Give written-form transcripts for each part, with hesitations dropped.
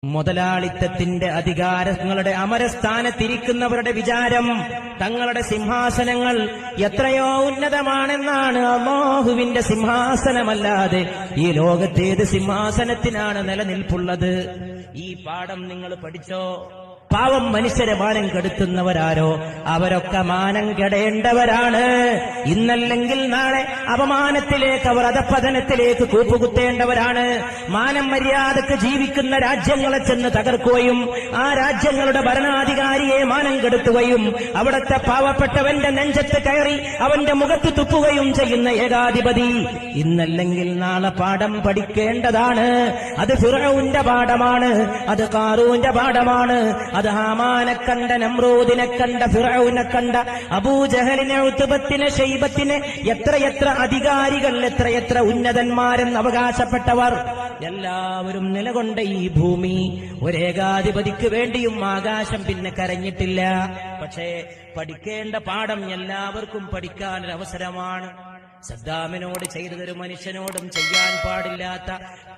മുതലാളിത്തത്തിന്റെ അധികാരങ്ങളുടെ അമരസ്ഥാനത്തിരിക്കുന്നവരുടെ വിചാരം തങ്ങളുടെ സിംഹാസനങ്ങൾ എത്രയോ ഉന്നതമാണെന്നാണ്. അല്ലാഹുവിന്റെ സിംഹാസനമല്ലാതെ ഈ ലോകത്തേത് സിംഹാസനത്തിനാണ് നിലനിൽപ്പുള്ളത്? ഈ പാഠം നിങ്ങൾ പഠിച്ചോ? പാവം മനുഷ്യരെ മാനം കെടുത്തുന്നവരാരോ അവരൊക്കെ മാനം കെടേണ്ടവരാണ്. ഇന്നല്ലെങ്കിൽ നാളെ അപമാനത്തിലേക്ക്, അവർ അധപ്പതനത്തിലേക്ക് കൂപ്പുകുത്തേണ്ടവരാണ്. മാനം മര്യാദക്ക് ജീവിക്കുന്ന രാജ്യങ്ങളെ ചെന്ന് തകർക്കുകയും ആ രാജ്യങ്ങളുടെ ഭരണാധികാരിയെ മാനം കെടുത്തുകയും അവിടുത്തെ പാവപ്പെട്ടവന്റെ നെഞ്ചത്ത് കയറി അവന്റെ മുഖത്ത് തുപ്പുകയും ചെയ്യുന്ന ഏകാധിപതി ഇന്നല്ലെങ്കിൽ നാളെ പാഠം പഠിക്കേണ്ടതാണ്. അത് ഫിർഔന്റെ പാഠമാണ്, അത് ഖാറൂന്റെ പാഠമാണ്, അത് ഹാമാനെ കണ്ട, നമ്രൂദിനെ കണ്ട, ഫിർഔനെ കണ്ട, അബൂജഹലിനെ, ഉത്ബത്തിനെ, ശൈബത്തിനെ, എത്രയെത്ര അധികാരികൾ, എത്രയെത്ര ഉന്നതന്മാരെന്ന് അവകാശപ്പെട്ടവർ എല്ലാവരും നിലകൊണ്ട ഈ ഭൂമി ഒരേകാധിപതിക്ക് വേണ്ടിയും ആകാശം പിന്നെ കരഞ്ഞിട്ടില്ല. പക്ഷേ പഠിക്കേണ്ട പാഠം എല്ലാവർക്കും പഠിക്കാനൊരവസരമാണ്. സദ്ദാമിനോട് ചെയ്തതൊരു മനുഷ്യനോടും ചെയ്യാൻ പാടില്ലാത്ത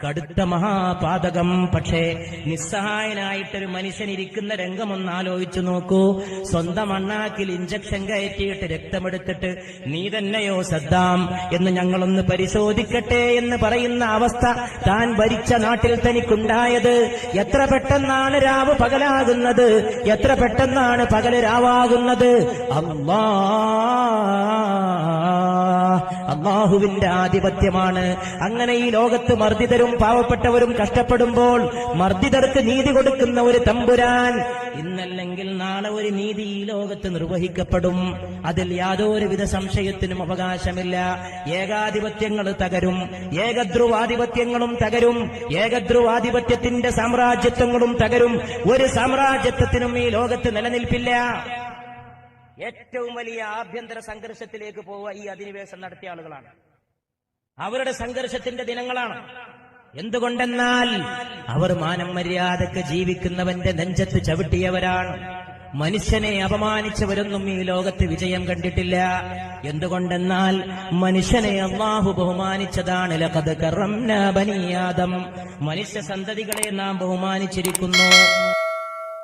കടുത്ത മഹാപാതകം. പക്ഷേ നിസ്സഹായനായിട്ടൊരു മനുഷ്യൻ ഇരിക്കുന്ന രംഗമൊന്ന് ആലോചിച്ചു നോക്കൂ. സ്വന്തം അണ്ണാക്കിൽ ഇഞ്ചക്ഷൻ കയറ്റിയിട്ട് രക്തമെടുത്തിട്ട് നീ തന്നെയോ സദ്ദാം എന്ന് ഞങ്ങളൊന്ന് പരിശോധിക്കട്ടെ എന്ന് പറയുന്ന അവസ്ഥ താൻ ഭരിച്ച നാട്ടിൽ തനിക്കുണ്ടായത്. എത്ര പെട്ടെന്നാണ് രാവ് പകലാകുന്നത്, എത്ര പെട്ടെന്നാണ് പകല് രാവാകുന്നത്. അല്ലാഹുവിന്റെ ആധിപത്യമാണ്. അങ്ങനെ ഈ ലോകത്ത് മർദ്ദിതരും പാവപ്പെട്ടവരും കഷ്ടപ്പെടുമ്പോൾ മർദ്ദിതർക്ക് നീതി കൊടുക്കുന്ന ഒരു തമ്പുരാൻ. ഇന്നല്ലെങ്കിൽ നാളെ ഒരു നീതി ഈ ലോകത്ത് നിർവഹിക്കപ്പെടും. അതിൽ യാതൊരുവിധ സംശയത്തിനും അവകാശമില്ല. ഏകാധിപത്യങ്ങൾ തകരും, ഏകധ്രുവാധിപത്യങ്ങളും തകരും, ഏകധ്രുവാധിപത്യത്തിന്റെ സാമ്രാജ്യത്വങ്ങളും തകരും. ഒരു സാമ്രാജ്യത്വത്തിനും ഈ ലോകത്ത് നിലനിൽപ്പില്ല. ഏറ്റവും വലിയ ആഭ്യന്തര സംഘർഷത്തിലേക്ക് പോവുക ഈ അധിനിവേശം നടത്തിയ ആളുകളാണ്. അവരുടെ സംഘർഷത്തിന്റെ ദിനങ്ങളാണ്. എന്തുകൊണ്ടെന്നാൽ അവർ മാനം മര്യാദക്ക് ജീവിക്കുന്നവന്റെ നെഞ്ചത്ത് ചവിട്ടിയവരാണ്. മനുഷ്യനെ അപമാനിച്ചവരൊന്നും ഈ ലോകത്ത് വിജയം കണ്ടിട്ടില്ല. എന്തുകൊണ്ടെന്നാൽ മനുഷ്യനെ അല്ലാഹു ബഹുമാനിച്ചതാണ്. ലഖദ് കറംനാ ബനീ ആദം, മനുഷ്യ സന്തതികളെ നാം ബഹുമാനിച്ചിരിക്കുന്നു.